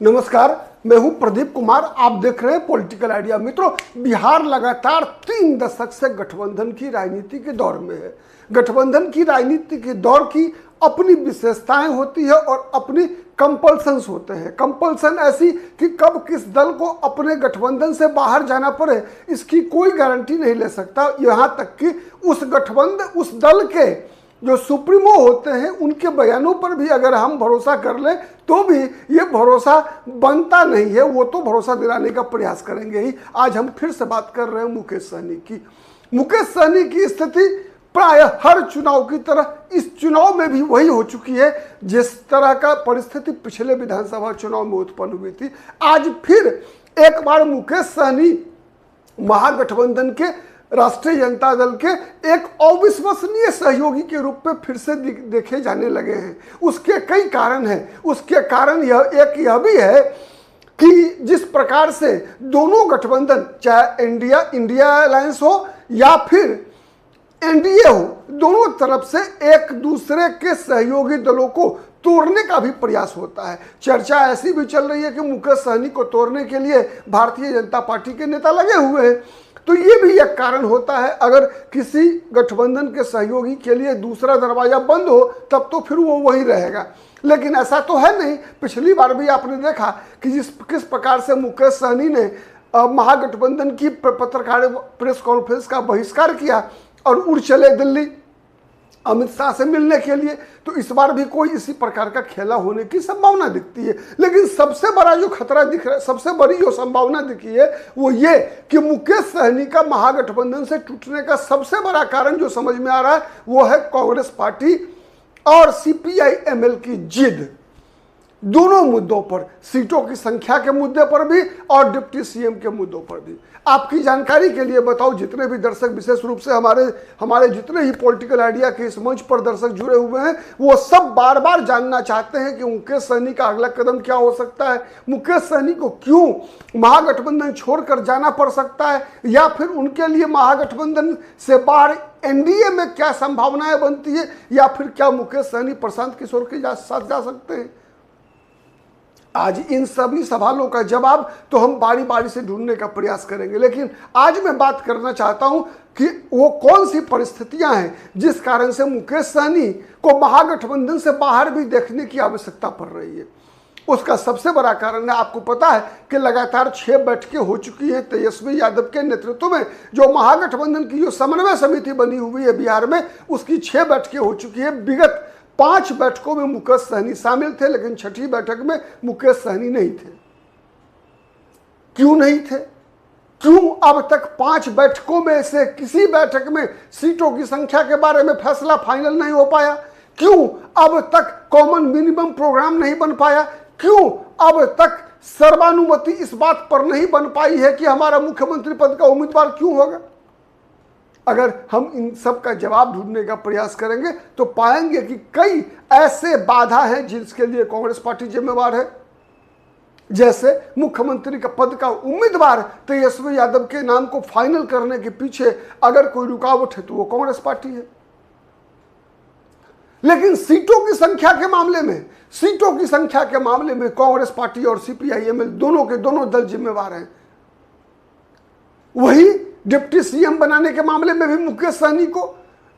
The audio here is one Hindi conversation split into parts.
नमस्कार, मैं हूं प्रदीप कुमार। आप देख रहे हैं पॉलिटिकल आइडिया। मित्रों, बिहार लगातार 3 दशक से गठबंधन की राजनीति के दौर में है। गठबंधन की राजनीति के दौर की अपनी विशेषताएं होती है और अपनी कंपल्सन्स होते हैं। कंपल्सन ऐसी कि कब किस दल को अपने गठबंधन से बाहर जाना पड़े इसकी कोई गारंटी नहीं ले सकता। यहाँ तक कि उस गठबंधन उस दल के जो सुप्रीमो होते हैं उनके बयानों पर भी अगर हम भरोसा कर लें तो भी ये भरोसा बनता नहीं है। वो तो भरोसा दिलाने का प्रयास करेंगे ही। आज हम फिर से बात कर रहे हैं मुकेश सहनी की। मुकेश सहनी की स्थिति प्राय हर चुनाव की तरह इस चुनाव में भी वही हो चुकी है जिस तरह का परिस्थिति पिछले विधानसभा चुनाव में उत्पन्न हुई थी। आज फिर एक बार मुकेश सहनी महागठबंधन के राष्ट्रीय जनता दल के एक अविश्वसनीय सहयोगी के रूप में फिर से देखे जाने लगे हैं। उसके कई कारण हैं। उसके कारण यह भी है कि जिस प्रकार से दोनों गठबंधन, चाहे इंडिया अलायंस हो या फिर एनडीए हो, दोनों तरफ से एक दूसरे के सहयोगी दलों को तोड़ने का भी प्रयास होता है। चर्चा ऐसी भी चल रही है कि मुकेश सहनी को तोड़ने के लिए भारतीय जनता पार्टी के नेता लगे हुए हैं। तो ये भी एक कारण होता है। अगर किसी गठबंधन के सहयोगी के लिए दूसरा दरवाजा बंद हो तब तो फिर वो वही रहेगा, लेकिन ऐसा तो है नहीं। पिछली बार भी आपने देखा कि किस प्रकार से मुकेश सहनी ने महागठबंधन की पत्रकार प्रेस कॉन्फ्रेंस का बहिष्कार किया और उड़ चले दिल्ली अमित शाह से मिलने के लिए। तो इस बार भी कोई इसी प्रकार का खेला होने की संभावना दिखती है। लेकिन सबसे बड़ा जो खतरा दिख रहा है, सबसे बड़ी जो संभावना दिखी है वो ये कि मुकेश सहनी का महागठबंधन से टूटने का सबसे बड़ा कारण जो समझ में आ रहा है वो है कांग्रेस पार्टी और सीपीआई-एमएल की जिद। दोनों मुद्दों पर, सीटों की संख्या के मुद्दे पर भी और डिप्टी सीएम के मुद्दों पर भी। आपकी जानकारी के लिए बताओ, जितने भी दर्शक विशेष रूप से हमारे जितने ही पॉलिटिकल आइडिया के इस मंच पर दर्शक जुड़े हुए हैं वो सब बार बार जानना चाहते हैं कि मुकेश सहनी का अगला कदम क्या हो सकता है। मुकेश सहनी को क्यों महागठबंधन छोड़कर जाना पड़ सकता है, या फिर उनके लिए महागठबंधन से बाहर एनडीए में क्या संभावनाएं बनती है, या फिर क्या मुकेश सहनी प्रशांत किशोर के साथ जा सकते हैं। आज इन सभी सवालों का जवाब तो हम बारी बारी से ढूंढने का प्रयास करेंगे, लेकिन आज मैं बात करना चाहता हूं कि वो कौन सी परिस्थितियां हैं जिस कारण से मुकेश सहनी को महागठबंधन से बाहर भी देखने की आवश्यकता पड़ रही है। उसका सबसे बड़ा कारण है, आपको पता है कि लगातार 6 बैठकें हो चुकी हैं तेजस्वी यादव के नेतृत्व में। जो महागठबंधन की जो समन्वय समिति बनी हुई है बिहार में, उसकी 6 बैठकें हो चुकी है। विगत 5 बैठकों में मुकेश सहनी शामिल थे, लेकिन 6ठी बैठक में मुकेश सहनी नहीं थे। क्यों नहीं थे? क्यों अब तक 5 बैठकों में से किसी बैठक में सीटों की संख्या के बारे में फैसला फाइनल नहीं हो पाया? क्यों अब तक कॉमन मिनिमम प्रोग्राम नहीं बन पाया? क्यों अब तक सर्वानुमति इस बात पर नहीं बन पाई है कि हमारा मुख्यमंत्री पद का उम्मीदवार क्यों होगा? अगर हम इन सब का जवाब ढूंढने का प्रयास करेंगे तो पाएंगे कि कई ऐसे बाधा हैं जिसके लिए कांग्रेस पार्टी जिम्मेवार है। जैसे मुख्यमंत्री का पद का उम्मीदवार तेजस्वी यादव के नाम को फाइनल करने के पीछे अगर कोई रुकावट है तो वो कांग्रेस पार्टी है। लेकिन सीटों की संख्या के मामले में कांग्रेस पार्टी और सीपीआई-एमएल दोनों के दोनों दल जिम्मेवार हैं। वही डिप्टी सीएम बनाने के मामले में भी मुकेश सहनी को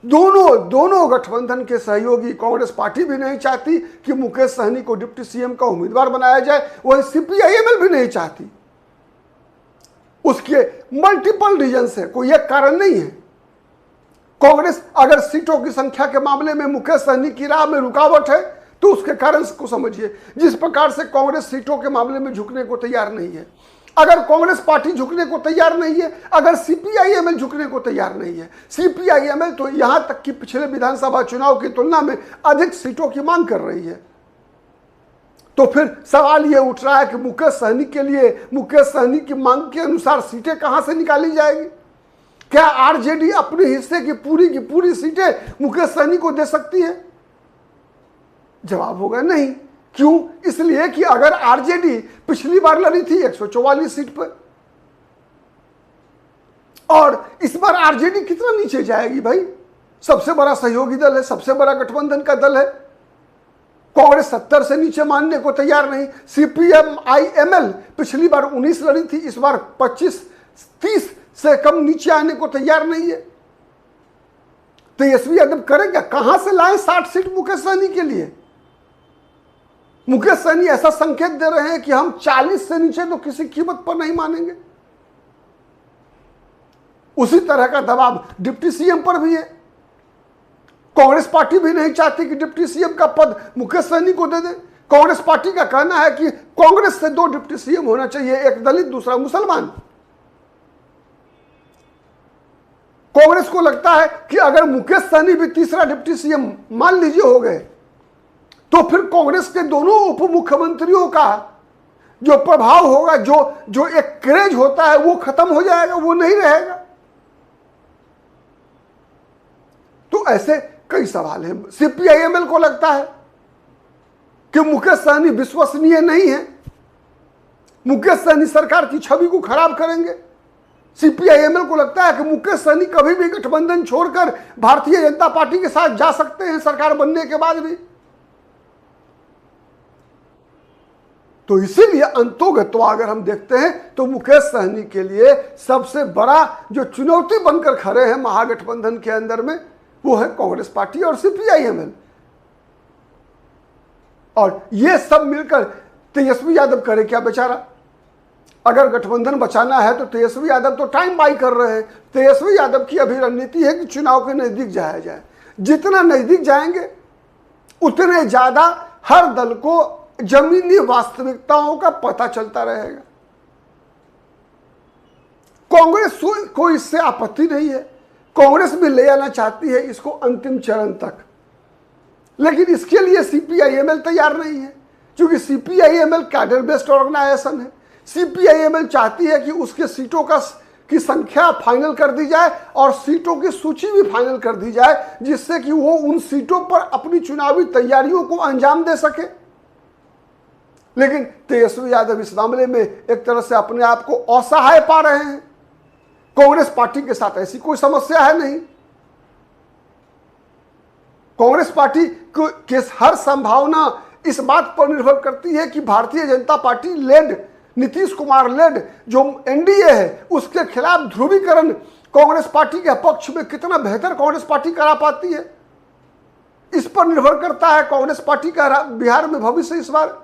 दोनों गठबंधन के सहयोगी, कांग्रेस पार्टी भी नहीं चाहती कि मुकेश सहनी को डिप्टी सीएम का उम्मीदवार बनाया जाए, वही सीपीआई-एमएल भी नहीं चाहती। उसके मल्टीपल रीजंस है, कोई एक कारण नहीं है। कांग्रेस अगर सीटों की संख्या के मामले में मुकेश सहनी की राह में रुकावट है तो उसके कारण को समझिए। जिस प्रकार से कांग्रेस सीटों के मामले में झुकने को तैयार नहीं है, अगर कांग्रेस पार्टी झुकने को तैयार नहीं है, अगर सीपीआई-एमएल झुकने को तैयार नहीं है, सीपीआई-एमएल तो यहां तक कि पिछले विधानसभा चुनाव की तुलना में अधिक सीटों की मांग कर रही है, तो फिर सवाल यह उठ रहा है कि मुकेश सहनी के लिए मुकेश सहनी की मांग के अनुसार सीटें कहां से निकाली जाएगी? क्या आरजेडी अपने हिस्से की पूरी सीटें मुकेश सहनी को दे सकती है? जवाब होगा नहीं। क्यों? इसलिए कि अगर आरजेडी पिछली बार लड़ी थी 144 सीट पर, और इस बार आरजेडी कितना नीचे जाएगी भाई? सबसे बड़ा सहयोगी दल है, सबसे बड़ा गठबंधन का दल है। कांग्रेस 70 से नीचे मानने को तैयार नहीं। सीपीएम आईएमएल पिछली बार 19 लड़ी थी, इस बार 25-30 से कम नीचे आने को तैयार नहीं है। तेजस्वी यादव करेंगे, कहां से लाए 60 सीट मुकेश सहनी के लिए? मुकेश सहनी ऐसा संकेत दे रहे हैं कि हम 40 से नीचे तो किसी कीमत पर नहीं मानेंगे। उसी तरह का दबाव डिप्टी सीएम पर भी है। कांग्रेस पार्टी भी नहीं चाहती कि डिप्टी सीएम का पद मुकेश सहनी को दे दे। कांग्रेस पार्टी का कहना है कि कांग्रेस से 2 डिप्टी सीएम होना चाहिए, एक दलित दूसरा मुसलमान। कांग्रेस को लगता है कि अगर मुकेश सहनी भी तीसरा डिप्टी सीएम मान लीजिए हो गए, तो फिर कांग्रेस के दोनों उप मुख्यमंत्रियों का जो प्रभाव होगा, जो एक क्रेज होता है, वो खत्म हो जाएगा, वो नहीं रहेगा। तो ऐसे कई सवाल हैं। सीपीआईएमएल को लगता है कि मुकेश सहनी विश्वसनीय नहीं है, मुकेश सहनी सरकार की छवि को खराब करेंगे। सीपीआईएमएल को लगता है कि मुकेश सहनी कभी भी गठबंधन छोड़कर भारतीय जनता पार्टी के साथ जा सकते हैं सरकार बनने के बाद भी। तो इसीलिए अंतोगत्वा अगर हम देखते हैं तो मुकेश सहनी के लिए सबसे बड़ा जो चुनौती बनकर खड़े हैं महागठबंधन के अंदर में, वो है कांग्रेस पार्टी और सीपीआईएमएल। और ये सब मिलकर तेजस्वी यादव करे क्या बेचारा? अगर गठबंधन बचाना है तो तेजस्वी यादव तो टाइम बाई कर रहे हैं। तेजस्वी यादव की अभी रणनीति है कि चुनाव के नजदीक जाया जाए। जितना नजदीक जाएंगे उतने ज्यादा हर दल को जमीनी वास्तविकताओं का पता चलता रहेगा। कांग्रेस को इससे आपत्ति नहीं है, कांग्रेस भी ले आना चाहती है इसको अंतिम चरण तक, लेकिन इसके लिए सीपीआईएमएल तैयार नहीं है, क्योंकि सीपीआईएमएल कैडर बेस्ड ऑर्गेनाइजेशन है। सीपीआईएमएल चाहती है कि उसके सीटों की संख्या फाइनल कर दी जाए और सीटों की सूची भी फाइनल कर दी जाए, जिससे कि वो उन सीटों पर अपनी चुनावी तैयारियों को अंजाम दे सके। लेकिन तेजस्वी यादव इस मामले में एक तरह से अपने आप को असहाय पा रहे हैं। कांग्रेस पार्टी के साथ ऐसी कोई समस्या है नहीं। कांग्रेस पार्टी की हर संभावना इस बात पर निर्भर करती है कि Bharatiya Janata party led, Nitish Kumar led जो एनडीए है, उसके खिलाफ ध्रुवीकरण कांग्रेस पार्टी के पक्ष में कितना बेहतर कांग्रेस पार्टी करा पाती है, इस पर निर्भर करता है कांग्रेस पार्टी का बिहार में भविष्य इस बार।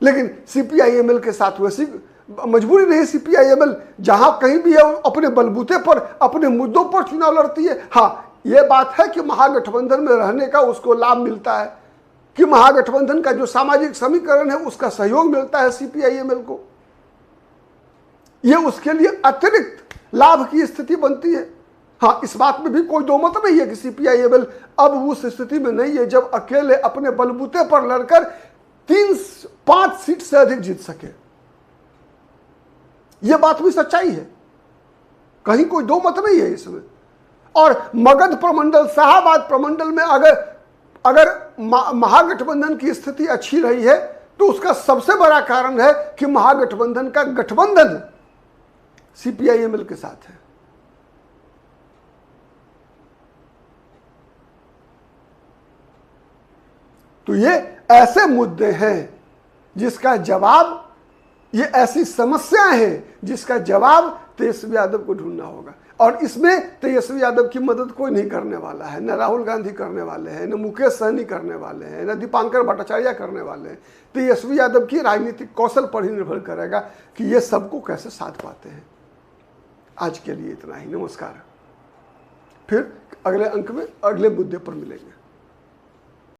लेकिन सीपीआईएमएल के साथ वैसी मजबूरी नहीं। सीपीआईएमएल जहां कहीं भी है अपने बलबूते पर, अपने मुद्दों पर चुनाव लड़ती है। हाँ, यह बात है कि महागठबंधन में रहने का उसको लाभ मिलता है, कि महागठबंधन का जो सामाजिक समीकरण है उसका सहयोग मिलता है सीपीआईएमएल को। यह उसके लिए अतिरिक्त लाभ की स्थिति बनती है। हाँ, इस बात में भी कोई दो मत नहीं है कि सीपीआईएमएल अब उस स्थिति में नहीं है जब अकेले अपने बलबूते पर लड़कर 3-5 सीट से अधिक जीत सके। यह बात भी सच्चाई है, कहीं कोई दो मत नहीं है इसमें। और मगध प्रमंडल, शाहाबाद प्रमंडल में अगर महागठबंधन की स्थिति अच्छी रही है तो उसका सबसे बड़ा कारण है कि महागठबंधन का गठबंधन सीपीआईएमएल के साथ है। तो ये ऐसे मुद्दे हैं जिसका जवाब, ये ऐसी समस्याएं हैं जिसका जवाब तेजस्वी यादव को ढूंढना होगा। और इसमें तेजस्वी यादव की मदद कोई नहीं करने वाला है, न राहुल गांधी करने वाले हैं, न मुकेश सहनी करने वाले हैं, न दीपांकर भट्टाचार्य करने वाले हैं। तेजस्वी यादव की राजनीतिक कौशल पर ही निर्भर करेगा कि ये सबको कैसे साध पाते हैं। आज के लिए इतना ही, नमस्कार। फिर अगले अंक में अगले मुद्दे पर मिलेंगे।